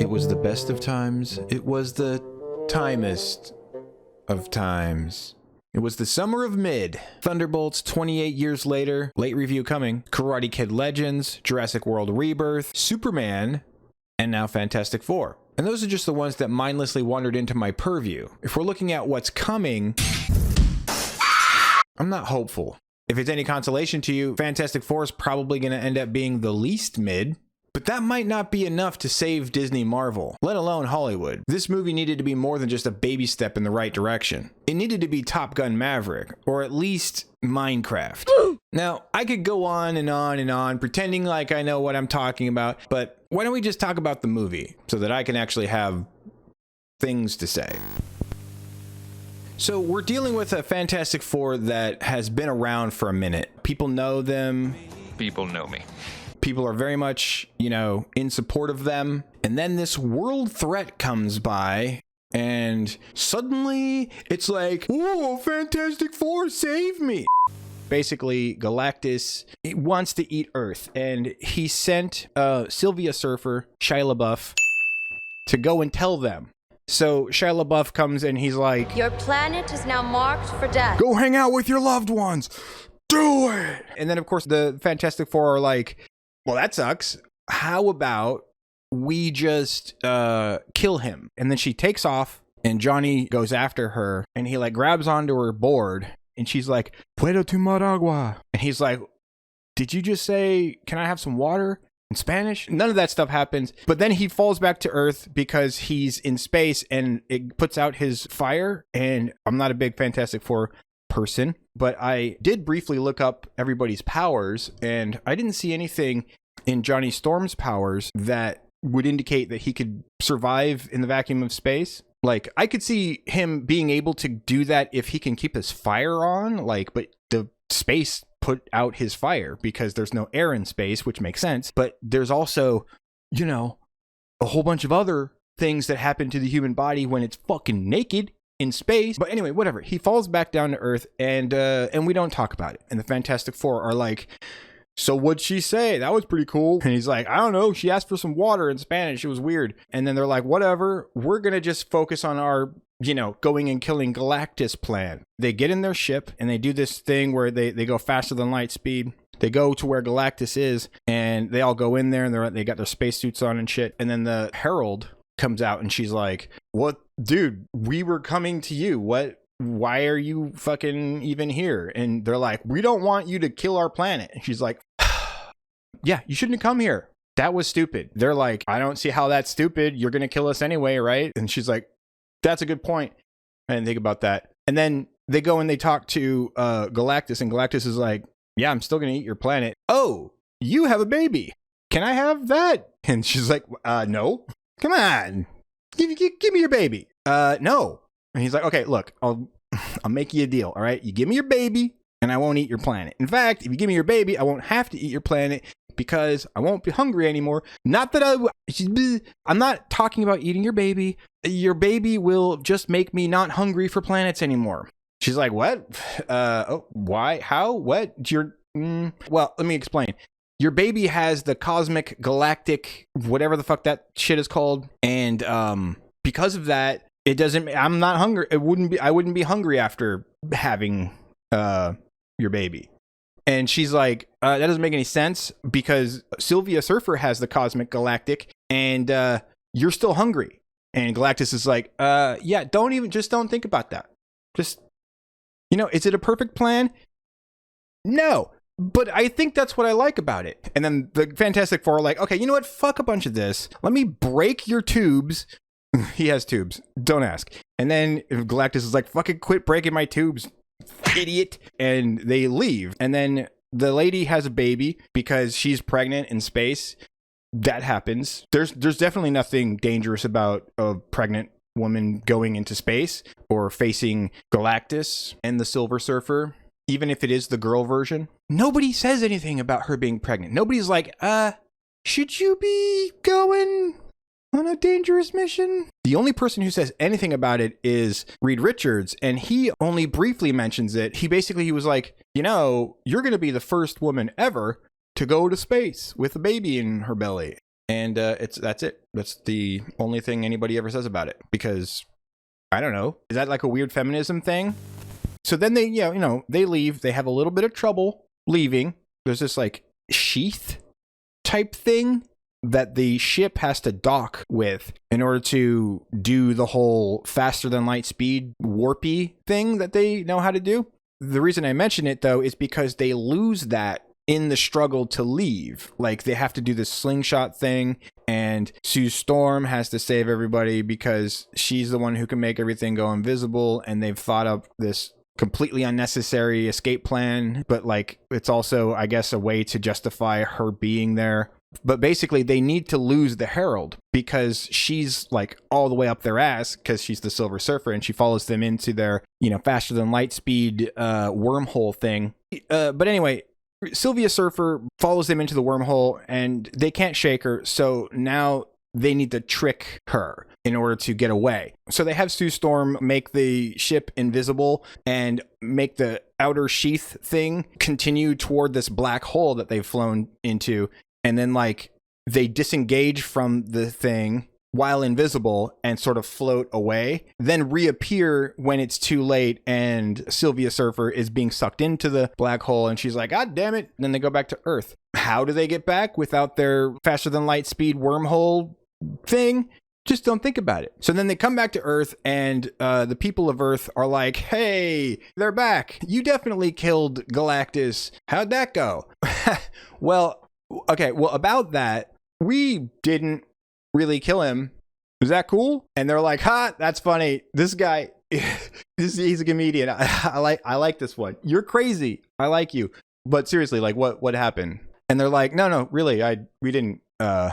It was the best of times. It was the timest of times. It was the summer of mid. Thunderbolts 28 years later. Late review coming. Karate Kid Legends, Jurassic World Rebirth, Superman, and now Fantastic Four. And those are just the ones that mindlessly wandered into my purview. If we're looking at what's coming, I'm not hopeful. If it's any consolation to you, Fantastic Four is probably going to end up being the least mid. But that might not be enough to save Disney Marvel, let alone Hollywood. This movie needed to be more than just a baby step in the right direction. It needed to be Top Gun Maverick, or at least Minecraft. Now, I could go on and on and on, pretending like I know what I'm talking about, but why don't we just talk about the movie so that I can actually have things to say? So we're dealing with a Fantastic Four that has been around for a minute. People know them. People know me. People are very much, in support of them. And then this world threat comes by, and suddenly it's like, whoa, Fantastic Four, save me. Basically, Galactus wants to eat Earth, and he sent Sylvia Surfer, Shalla-bal, to go and tell them. So Shalla-bal comes and he's like, your planet is now marked for death. Go hang out with your loved ones. Do it. And then, of course, the Fantastic Four are like, well, that sucks. How about we just kill him? And then she takes off and Johnny goes after her and he grabs onto her board and she's like, Puedo tomar agua. And he's like, did you just say, can I have some water in Spanish? None of that stuff happens. But then he falls back to Earth because he's in space and it puts out his fire. And I'm not a big Fantastic Four person, but I did briefly look up everybody's powers and I didn't see anything in Johnny Storm's powers that would indicate that he could survive in the vacuum of space. I could see him being able to do that if he can keep his fire on, but the space put out his fire because there's no air in space, which makes sense. But there's also, a whole bunch of other things that happen to the human body when it's fucking naked in space. But anyway, whatever. He falls back down to Earth and we don't talk about it. And the Fantastic Four are like, so what'd she say? That was pretty cool. And he's like, I don't know. She asked for some water in Spanish. It was weird. And then they're like, whatever. We're going to just focus on our, going and killing Galactus plan. They get in their ship and they do this thing where they go faster than light speed. They go to where Galactus is and they all go in there and they got their spacesuits on and shit. And then the Herald comes out and she's like, what? Dude, we were coming to you. What? Why are you fucking even here? And they're like, we don't want you to kill our planet. And she's like, yeah, you shouldn't have come here. That was stupid. They're like, I don't see how that's stupid. You're going to kill us anyway, right? And she's like, that's a good point. I didn't think about that. And then they go and they talk to Galactus and Galactus is like, yeah, I'm still going to eat your planet. Oh, you have a baby. Can I have that? And she's like, no. Come on. Give me your baby. No. And he's like, okay, look, I'll make you a deal, all right? You give me your baby, and I won't eat your planet. In fact, if you give me your baby, I won't have to eat your planet because I won't be hungry anymore. Not that I'm not talking about eating your baby. Your baby will just make me not hungry for planets anymore. She's like, what? Why? How? What? Well, let me explain. Your baby has the cosmic galactic, whatever the fuck that shit is called. And because of that, I'm not hungry. I wouldn't be hungry after having your baby. And she's like, that doesn't make any sense because Sylvia Surfer has the cosmic galactic and you're still hungry. And Galactus is like, yeah, don't think about that. Just, is it a perfect plan? No. But I think that's what I like about it. And then the Fantastic Four are like, okay, you know what? Fuck a bunch of this. Let me break your tubes. He has tubes. Don't ask. And then Galactus is like, fucking quit breaking my tubes, idiot. And they leave. And then the lady has a baby because she's pregnant in space. That happens. There's definitely nothing dangerous about a pregnant woman going into space or facing Galactus and the Silver Surfer. Even if it is the girl version, nobody says anything about her being pregnant. Nobody's like, should you be going on a dangerous mission? The only person who says anything about it is Reed Richards, and he only briefly mentions it. He was like, you're going to be the first woman ever to go to space with a baby in her belly. And that's it. That's the only thing anybody ever says about it. Because, I don't know, is that like a weird feminism thing? So then they, they leave. They have a little bit of trouble leaving. There's this like sheath type thing that the ship has to dock with in order to do the whole faster than light speed warpy thing that they know how to do. The reason I mention it, though, is because they lose that in the struggle to leave. Like, they have to do this slingshot thing, and Sue Storm has to save everybody because she's the one who can make everything go invisible, and they've thought up this completely unnecessary escape plan, but like, it's also, I guess, a way to justify her being there. But basically, they need to lose the Herald because she's like all the way up their ass because she's the Silver Surfer, and she follows them into their, faster than light speed wormhole thing. But anyway, Sylvia Surfer follows them into the wormhole, and they can't shake her. So now they need to trick her in order to get away. So they have Sue Storm make the ship invisible and make the outer sheath thing continue toward this black hole that they've flown into. And then, like, they disengage from the thing while invisible and sort of float away, then reappear when it's too late and Sylvia Surfer is being sucked into the black hole and she's like, God damn it. And then they go back to Earth. How do they get back without their faster than light speed wormhole thing? Just don't think about it. So then they come back to Earth, and the people of Earth are like, hey, they're back. You definitely killed Galactus. How'd that go? Well, about that, we didn't really kill him. Was that cool? And they're like, ha, that's funny. This guy, he's a comedian. I like this one. You're crazy. I like you. But seriously, like, what happened? And they're like, no, really, we didn't.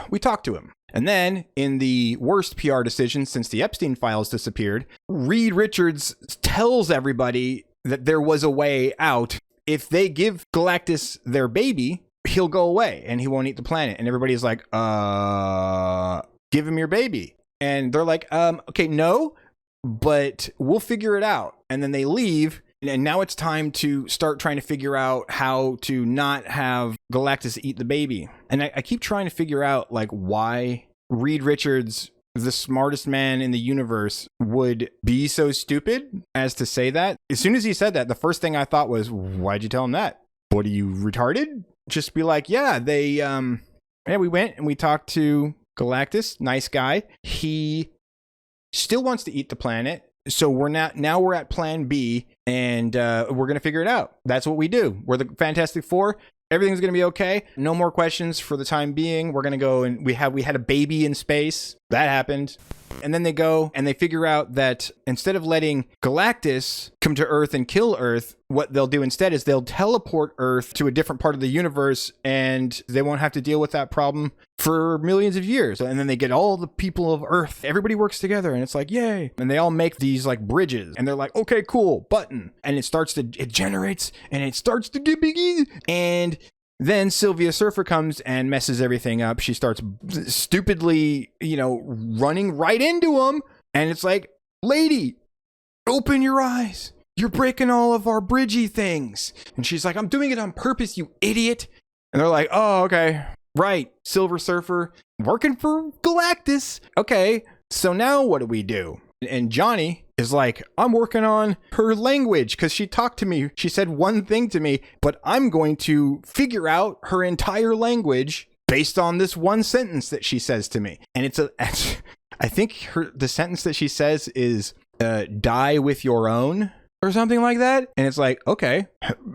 We talked to him. And then, in the worst PR decision since the Epstein files disappeared, Reed Richards tells everybody that there was a way out. If they give Galactus their baby, he'll go away and he won't eat the planet. And everybody's like, give him your baby. And they're like, okay, no, but we'll figure it out. And then they leave. And now it's time to start trying to figure out how to not have Galactus eat the baby. And I keep trying to figure out, like, why Reed Richards, the smartest man in the universe, would be so stupid as to say that. As soon as he said that, the first thing I thought was, why'd you tell him that? What, are you retarded? Just be like, yeah, we went and we talked to Galactus, nice guy. He still wants to eat the planet. So we're at plan B, and we're going to figure it out. That's what we do. We're the Fantastic Four. Everything's going to be okay. No more questions for the time being. We're going to go, and we had a baby in space. That happened. And then they go and they figure out that instead of letting Galactus come to Earth and kill Earth, what they'll do instead is they'll teleport Earth to a different part of the universe, and they won't have to deal with that problem for millions of years. And then they get all the people of Earth. Everybody works together, and it's like, yay. And they all make these like bridges, and they're like, okay, cool, button. And it generates, and it starts to get biggie. And then Sylvia Surfer comes and messes everything up. She starts stupidly, running right into him. And it's like, lady, open your eyes. You're breaking all of our bridgey things. And she's like, I'm doing it on purpose, you idiot. And they're like, oh, okay. Right. Silver Surfer working for Galactus. Okay. So now what do we do? And Johnny is like, I'm working on her language because she talked to me. She said one thing to me, but I'm going to figure out her entire language based on this one sentence that she says to me. And I think the sentence that she says is, die with your own, or something like that. And it's like, okay,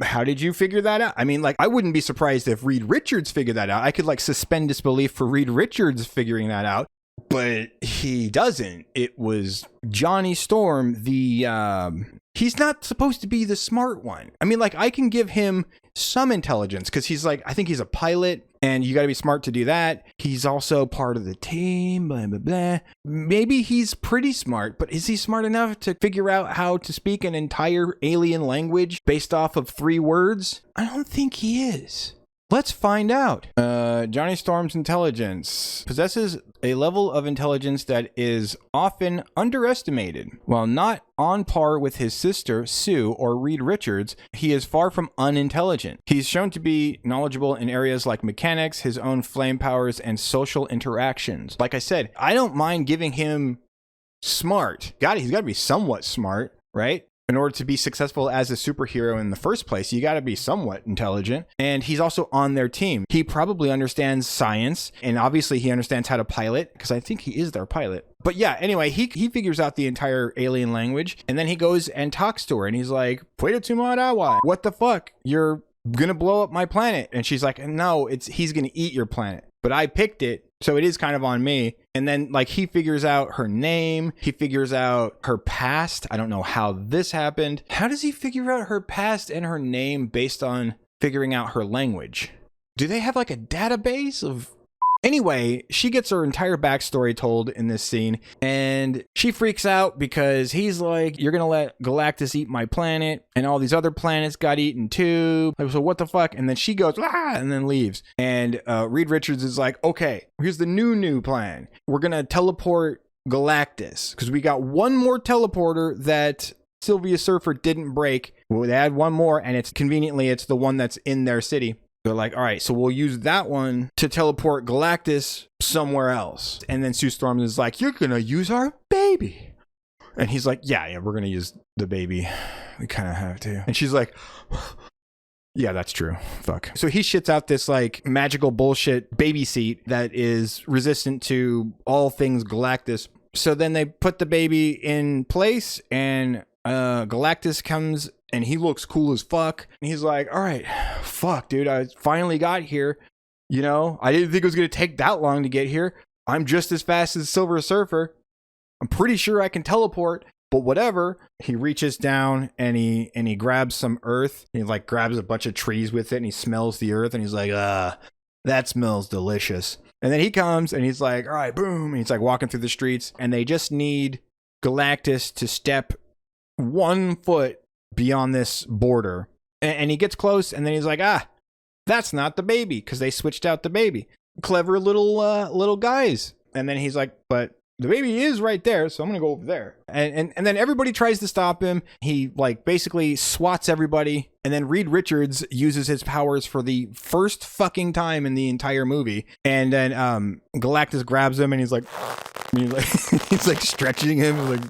how did you figure that out? I mean, like, I wouldn't be surprised if Reed Richards figured that out. I could like suspend disbelief for Reed Richards figuring that out. But he doesn't. It was Johnny Storm, he's not supposed to be the smart one. I mean, like, I can give him some intelligence because he's like, I think he's a pilot and you got to be smart to do that. He's also part of the team, blah, blah, blah. Maybe he's pretty smart, but is he smart enough to figure out how to speak an entire alien language based off of 3 words? I don't think he is. Let's find out. Johnny Storm's intelligence possesses a level of intelligence that is often underestimated. While not on par with his sister, Sue, or Reed Richards, he is far from unintelligent. He's shown to be knowledgeable in areas like mechanics, his own flame powers, and social interactions. Like I said, I don't mind giving him smart. He's got to be somewhat smart, right? In order to be successful as a superhero in the first place, you got to be somewhat intelligent. And he's also on their team. He probably understands science, and obviously he understands how to pilot, because I think he is their pilot. But yeah, anyway, he figures out the entire alien language, and then he goes and talks to her, and he's like, "Puede tu marawa? What the fuck? You're gonna blow up my planet." And she's like, "No, he's gonna eat your planet. But I picked it, so it is kind of on me." And then, like, he figures out her name. He figures out her past. I don't know how this happened. How does he figure out her past and her name based on figuring out her language? Do they have, like, a database of... Anyway, she gets her entire backstory told in this scene, and she freaks out because he's like, "You're gonna let Galactus eat my planet, and all these other planets got eaten too. Like, so what the fuck?" And then she goes, "Ah," and then leaves. And Reed Richards is like, "Okay, here's the new plan. We're gonna teleport Galactus, because we got one more teleporter that Sylvia Surfer didn't break. Well, they add one more, and it's the one that's in their city." They're like, "All right, so we'll use that one to teleport Galactus somewhere else." And then Sue Storm is like, "You're going to use our baby." And he's like, yeah, we're going to use the baby. We kind of have to. And she's like, "Yeah, that's true. Fuck." So he shits out this like magical bullshit baby seat that is resistant to all things Galactus. So then they put the baby in place, and Galactus comes, and he looks cool as fuck. And he's like, "All right, fuck, dude, I finally got here. You know, I didn't think it was going to take that long to get here. I'm just as fast as Silver Surfer. I'm pretty sure I can teleport, but whatever." He reaches down and he grabs some earth. He like grabs a bunch of trees with it, and he smells the earth, and he's like, "That smells delicious." And then he comes and he's like, "All right, boom." And he's like walking through the streets, and they just need Galactus to step 1 foot beyond this border. And he gets close, and then he's like, "That's not the baby," because they switched out the baby. Clever little guys. And then he's like, "But the baby is right there, so I'm gonna go over there." And then everybody tries to stop him. He like basically swats everybody, and then Reed Richards uses his powers for the first fucking time in the entire movie. And then Galactus grabs him, and he's like he's like stretching him, like,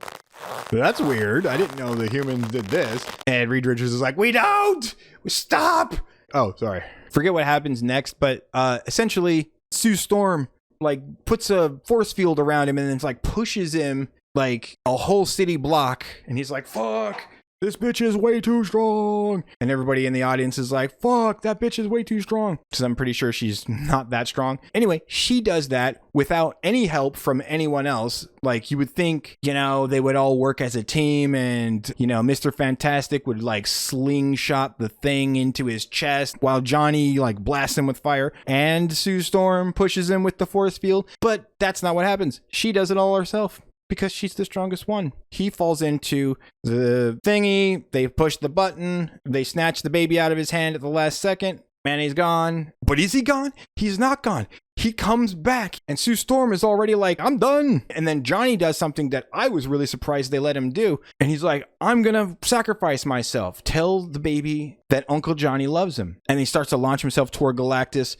"That's weird. I didn't know the humans did this." And Reed Richards is like, "We don't! Stop!" Oh, sorry. Forget what happens next, but essentially, Sue Storm like puts a force field around him, and then it's like pushes him like a whole city block, and he's like, "Fuck, this bitch is way too strong." And everybody in the audience is like, "Fuck, that bitch is way too strong." Because I'm pretty sure she's not that strong. Anyway, she does that without any help from anyone else. Like, you would think, you know, they would all work as a team, and, you know, Mr. Fantastic would like slingshot the thing into his chest while Johnny like blasts him with fire, and Sue Storm pushes him with the force field. But that's not what happens. She does it all herself, because she's the strongest one. He falls into the thingy. They push the button. They snatch the baby out of his hand at the last second. And he's gone. But is he gone? He's not gone. He comes back, and Sue Storm is already like, "I'm done." And then Johnny does something that I was really surprised they let him do. And he's like, "I'm gonna sacrifice myself. Tell the baby that Uncle Johnny loves him." And he starts to launch himself toward Galactus.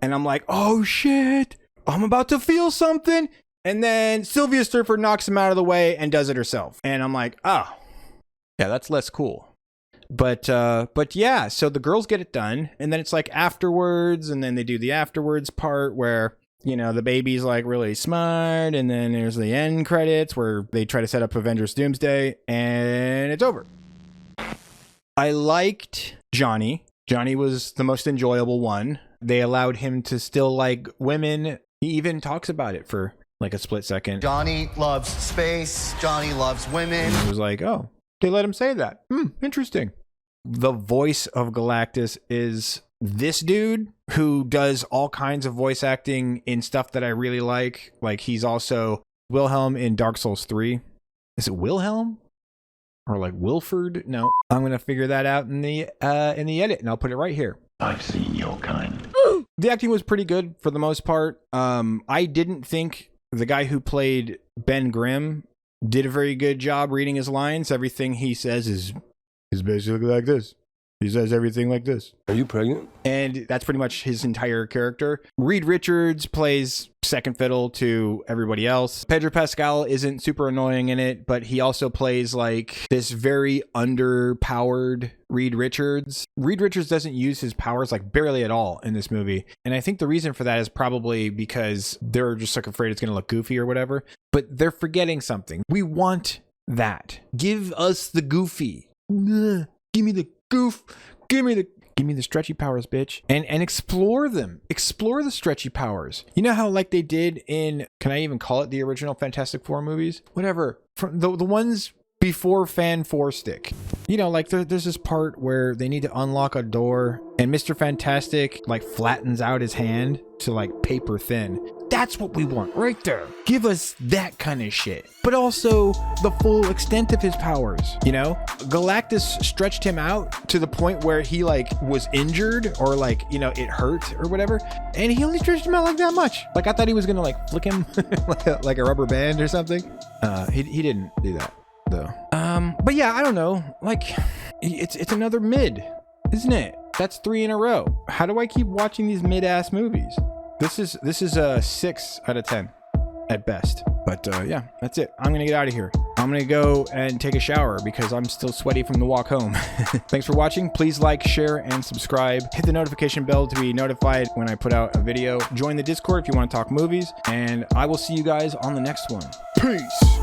And I'm like, "Oh shit, I'm about to feel something." And then Sylvia Surfer knocks him out of the way and does it herself. And I'm like, "Oh, yeah, that's less cool." But yeah, so the girls get it done. And then it's like afterwards, and then they do the afterwards part where, you know, the baby's like really smart. And then there's the end credits where they try to set up Avengers Doomsday, and it's over. I liked Johnny. Johnny was the most enjoyable one. They allowed him to still like women. He even talks about it for like a split second. Johnny loves space. Johnny loves women. And it was like, oh, they let him say that. Interesting. The voice of Galactus is this dude who does all kinds of voice acting in stuff that I really like. Like, he's also Wilhelm in Dark Souls 3. Is it Wilhelm? Or like Wilford? No. I'm going to figure that out in the edit, and I'll put it right here. I've seen your kind. The acting was pretty good for the most part. I didn't think the guy who played Ben Grimm did a very good job reading his lines. Everything he says is basically like this. He says everything like this. Are you pregnant? And that's pretty much his entire character. Reed Richards plays second fiddle to everybody else. Pedro Pascal isn't super annoying in it, but he also plays like this very underpowered Reed Richards. Reed Richards doesn't use his powers like barely at all in this movie. And I think the reason for that is probably because they're just like afraid it's going to look goofy or whatever. But they're forgetting something. We want that. Give us the goofy. Give me the goof. Give me the stretchy powers, bitch. And explore them. Explore the stretchy powers. You know how like they did in, can I even call it the original Fantastic Four movies? Whatever. From the ones before Fan Four Stick. You know, like there's this part where they need to unlock a door and Mr. Fantastic like flattens out his hand to like paper thin. That's what we want right there. Give us that kind of shit. But also the full extent of his powers, you know? Galactus stretched him out to the point where he like was injured or like, you know, it hurt or whatever. And he only stretched him out like that much. Like I thought he was gonna like flick him like a rubber band or something. He didn't do that though. But yeah, I don't know. Like it's another mid, isn't it? That's 3 in a row. How do I keep watching these mid-ass movies? This is a 6 out of 10 at best. But yeah, that's it. I'm gonna get out of here. I'm gonna go and take a shower because I'm still sweaty from the walk home. Thanks for watching. Please like, share, and subscribe. Hit the notification bell to be notified when I put out a video. Join the Discord if you want to talk movies. And I will see you guys on the next one. Peace.